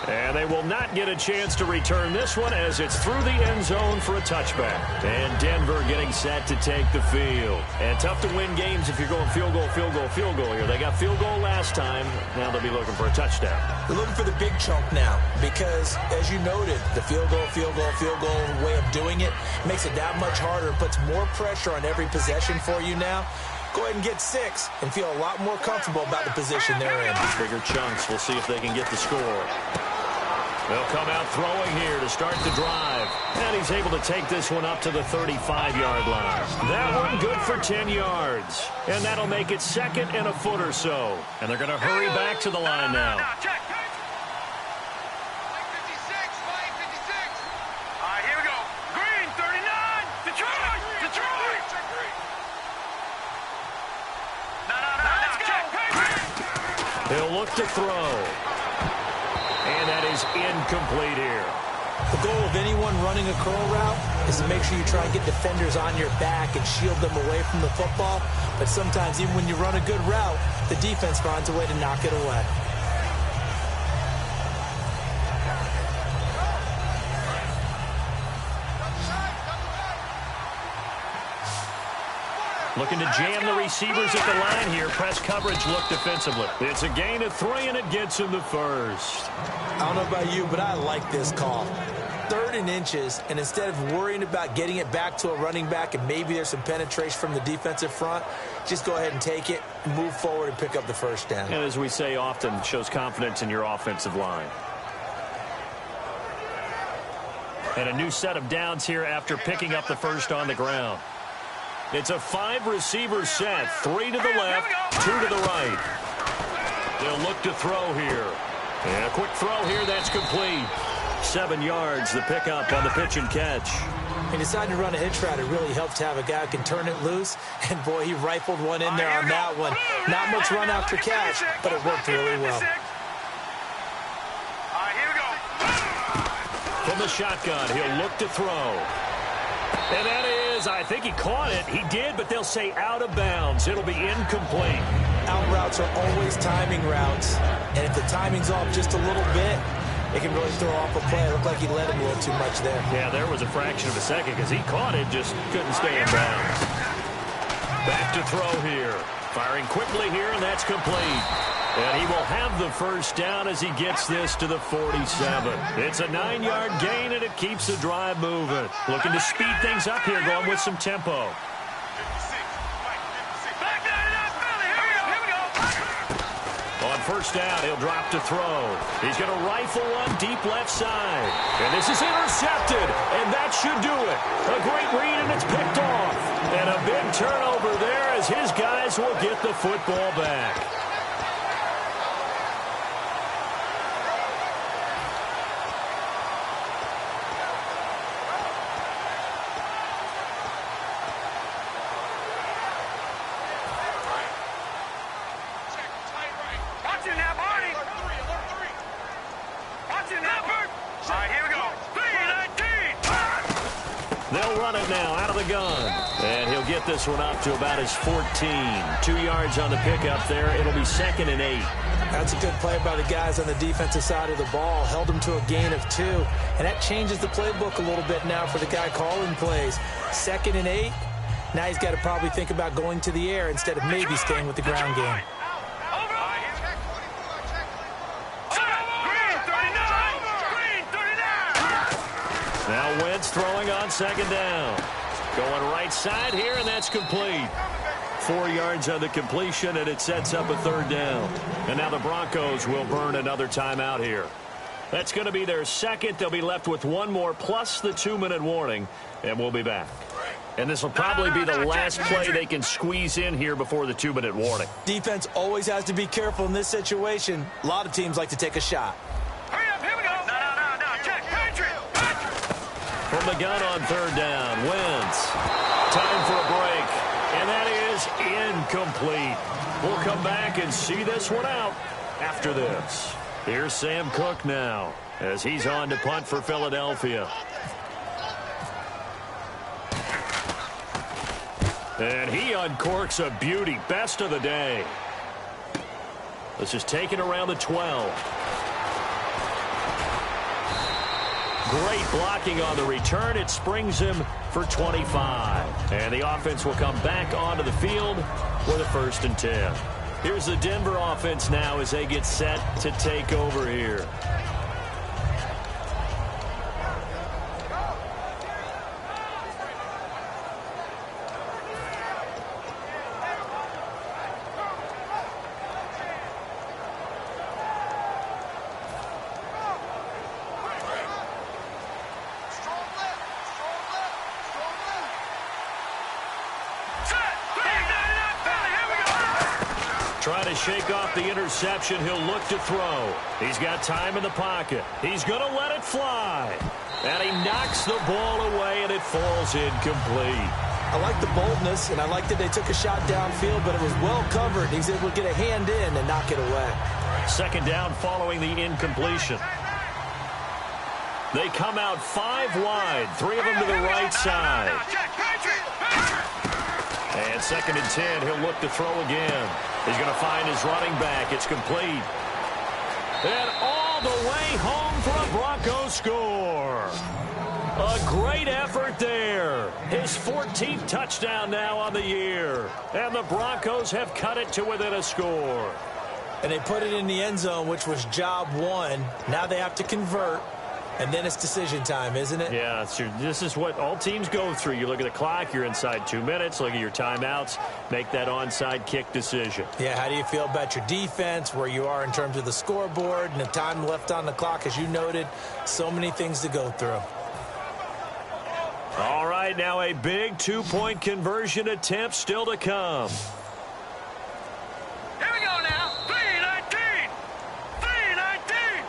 And they will not get a chance to return this one as it's through the end zone for a touchback. And Denver getting set to take the field. And tough to win games if you're going field goal, field goal, field goal here. They got field goal last time. Now they'll be looking for a touchdown. They're looking for the big chunk now because, as you noted, the field goal way of doing it makes it that much harder and puts more pressure on every possession for you now. Go ahead and get 6 and feel a lot more comfortable about the position they're in. Bigger chunks. We'll see if they can get the score. They'll come out throwing here to start the drive. And he's able to take this one up to the 35-yard line. That one good for 10 yards. And that'll make it 2nd and a foot or so. And they're going to hurry back to the line now. Here we go. Green, 39. Detroit. Let's go. He'll look to throw. And that is incomplete here. The goal of anyone running a curl route is to make sure you try and get defenders on your back and shield them away from the football. But sometimes even when you run a good route, the defense finds a way to knock it away. Looking to jam the receivers at the line here. Press coverage look defensively. It's a gain of 3, and it gets him the 1st. I don't know about you, but I like this call. 3rd and inches, and instead of worrying about getting it back to a running back and maybe there's some penetration from the defensive front, just go ahead and take it, move forward, and pick up the 1st down. And as we say often, it shows confidence in your offensive line. And a new set of downs here after picking up the 1st on the ground. It's a 5-receiver set. 3 to the left, 2 to the right. They'll look to throw here. And a quick throw here, that's complete. 7 yards, the pickup on the pitch and catch. He decided to run a hitch route. It really helps to have a guy who can turn it loose. And, boy, he rifled one in there on that one. Not much run after catch, but it worked really well. Here we go. From the shotgun, he'll look to throw. And that is, I think he caught it. He did, but they'll say out of bounds. It'll be incomplete. Out routes are always timing routes. And if the timing's off just a little bit, it can really throw off a play. It looked like he let him a little too much there. Yeah, there was a fraction of a second because he caught it, just couldn't stay in bounds. Back to throw here. Firing quickly here, and that's complete. And he will have the 1st down as he gets this to the 47. It's a 9-yard gain, and it keeps the drive moving. Looking to speed things up here, going with some tempo. On 1st down, he'll drop to throw. He's going to rifle one deep left side. And this is intercepted, and that should do it. A great read, and it's picked off. And a big turnover there as his guys will get the football back. They'll run it now out of the gun. And he'll get this one up to about his 14. 2 yards on the pickup there. It'll be 2nd and 8. That's a good play by the guys on the defensive side of the ball. Held him to a gain of 2. And that changes the playbook a little bit now for the guy calling plays. 2nd and 8. Now he's got to probably think about going to the air instead of maybe staying with the ground game. Now Wentz throwing on 2nd down. Going right side here, and that's complete. 4 yards on the completion, and it sets up a 3rd down. And now the Broncos will burn another timeout here. That's going to be their 2nd. They'll be left with 1 more plus the 2-minute warning, and we'll be back. And this will probably be the last play they can squeeze in here before the 2-minute warning. Defense always has to be careful in this situation. A lot of teams like to take a shot. Hurry up, here we go. No. Check, Patriot. From the gun on 3rd down, Wentz. Time for a break, and that is incomplete. We'll come back and see this one out after this. Here's Sam Cook now as he's on to punt for Philadelphia. And he uncorks a beauty. Best of the day. This is taken around the 12. Great blocking on the return. It springs him for 25. And the offense will come back onto the field with a 1st and 10. Here's the Denver offense now as they get set to take over here. Trying to shake off the interception. He'll look to throw. He's got time in the pocket. He's going to let it fly. And he knocks the ball away, and it falls incomplete. I like the boldness, and I like that they took a shot downfield, but it was well covered. He's able to get a hand in and knock it away. 2nd down following the incompletion. They come out 5 wide. 3 of them to the right side. And 2nd and 10. He'll look to throw again. He's going to find his running back. It's complete. And all the way home for a Broncos score. A great effort there. His 14th touchdown now on the year. And the Broncos have cut it to within a score. And they put it in the end zone, which was job 1. Now they have to convert. And then it's decision time, isn't it? Yeah, this is what all teams go through. You look at the clock, you're inside 2 minutes, look at your timeouts, make that onside kick decision. Yeah, how do you feel about your defense, where you are in terms of the scoreboard, and the time left on the clock, as you noted? So many things to go through. All right, now a big 2-point conversion attempt still to come. Here we go now. 3-19. 3-19.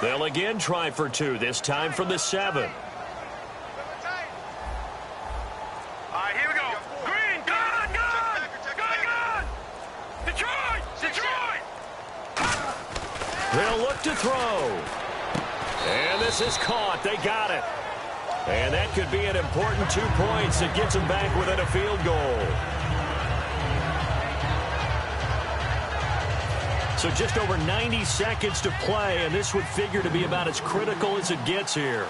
They'll again try for 2, this time from the 7. All right, here we go. Green, gun! Detroit! They'll look to throw. And this is caught. They got it. And that could be an important 2 points that gets them back within a field goal. So just over 90 seconds to play, and this would figure to be about as critical as it gets here.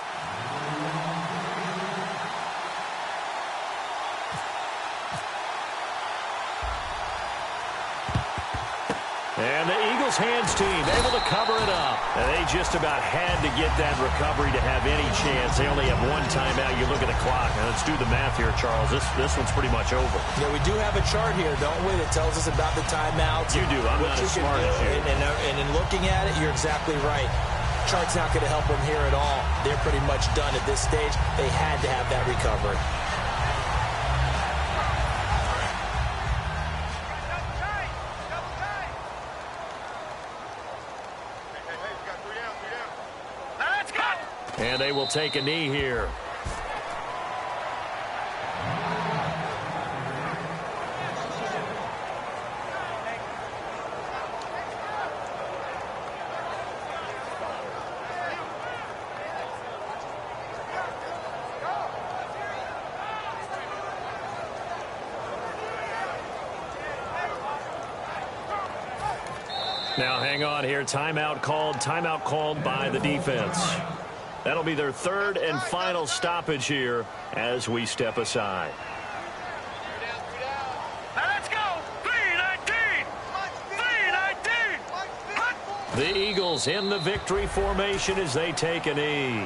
And the Eagles hands team able to cover it up. And they just about had to get that recovery to have any chance. They only have 1 timeout. You look at the clock. Now let's do the math here, Charles. This one's pretty much over. Yeah, we do have a chart here, don't we, that tells us about the timeouts. You do. I'm not as smart as you. And in looking at it, you're exactly right. Chart's not going to help them here at all. They're pretty much done at this stage. They had to have that recovery. And they will take a knee here. Now hang on here. Timeout called by the defense. That'll be their third and final stoppage here as we step aside. Now let's go. 3-19. 3-19. The Eagles in the victory formation as they take a knee.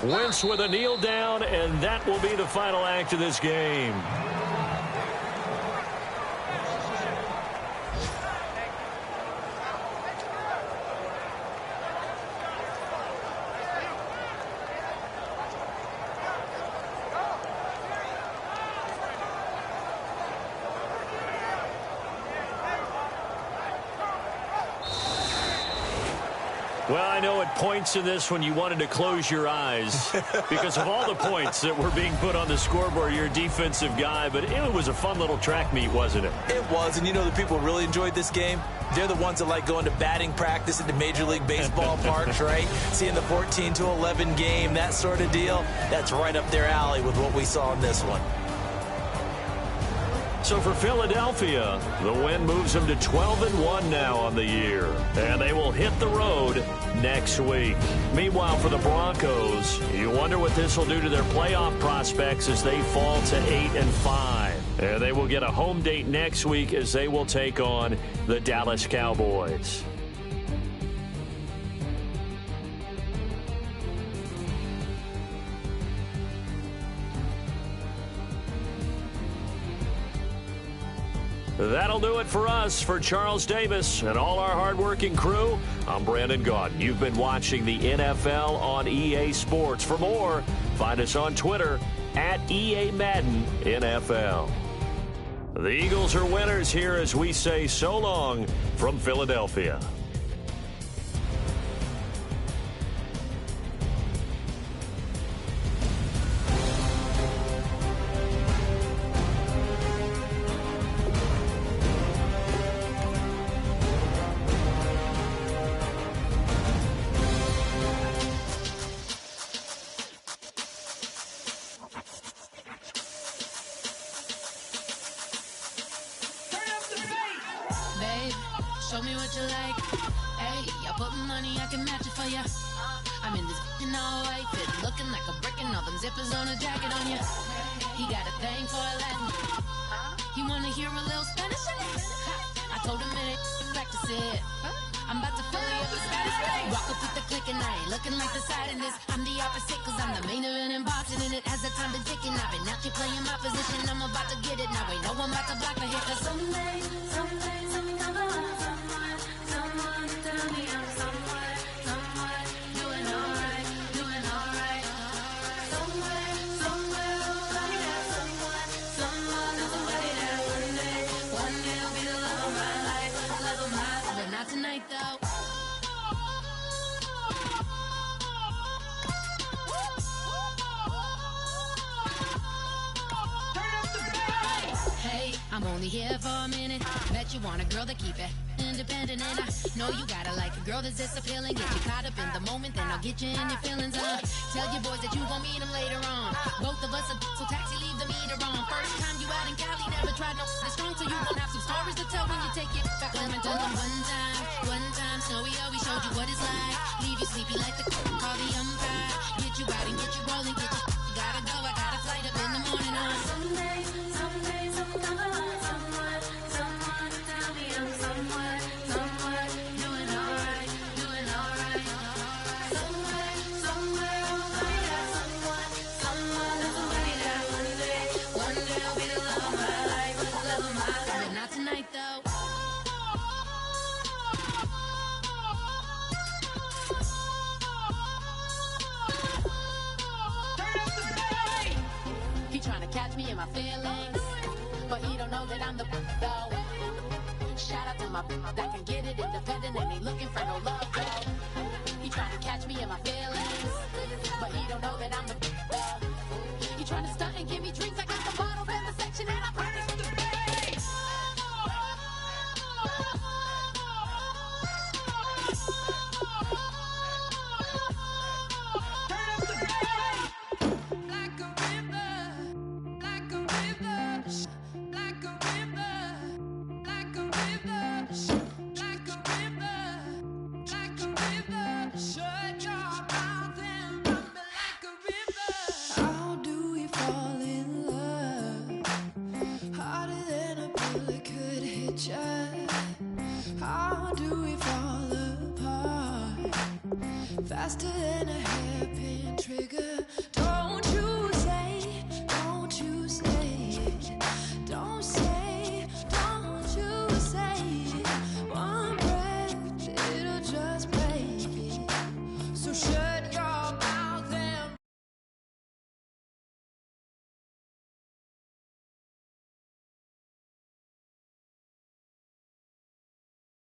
Wentz with a kneel down, and that will be the final act of this game. Well, I know at points in this when you wanted to close your eyes because of all the points that were being put on the scoreboard. You're a defensive guy, but it was a fun little track meet, wasn't it? It was, and you know the people who really enjoyed this game? They're the ones that like going to batting practice at the Major League Baseball parks, right? Seeing the 14-11 game, that sort of deal. That's right up their alley with what we saw in this one. So for Philadelphia, the win moves them to 12-1 now on the year. And they will hit the road next week. Meanwhile, for the Broncos, you wonder what this will do to their playoff prospects as they fall to 8-5. And they will get a home date next week as they will take on the Dallas Cowboys. That'll do it for us. For Charles Davis and all our hardworking crew, I'm Brandon Gaudin. You've been watching the NFL on EA Sports. For more, find us on Twitter at EA Madden NFL. The Eagles are winners here as we say so long from Philadelphia. Show me what you like. Hey, I put money, I can match it for ya. I'm in this all white fit, looking like a brick and all them zippers on a jacket on ya. He got a thing for a Latin. He wanna hear a little Spanish? I told him it ain't practice it. I'm about to fill you up with Spanish. Walk up with the click and I ain't looking like the side in this. I'm the opposite cause I'm the main event in boxing and it has the time to ticking. I've been out here playing my position, I'm about to get it. Now ain't no one about to block my hit cause someday something come along. Someone tell me I'm someone doing alright. Somewhere, somebody that someone somebody that one day will be the love of my life, but not tonight though. Hey, I'm only here for a minute. Bet you want a girl to keep it independent, and I know you gotta like a girl that's this appealing. Get you caught up in the moment, then I'll get you in your feelings. Tell your boys that you gon' meet them later on. Both of us are so taxi, leave the meter on. First time you out in Cali, never tried no strong, so you gon' have some stories to tell when you take it back home and tell them one time, Snowy always showed you what it's like. Leave you sleepy like the call the umpire. Get you out and get you rolling, get you gotta go. I got a flight up in the morning on someday, something come along. Someone tell me catch me in my feelings, but he don't know that I'm the though. Shout out to my that can get it independent and ain't looking for no love though. He trying to catch me in my feelings, but he don't know that I'm the though. He trying to stunt and give me drinks. I got the bottles in the section and I purchased the base. How do we fall apart? Faster than a hairpin trigger.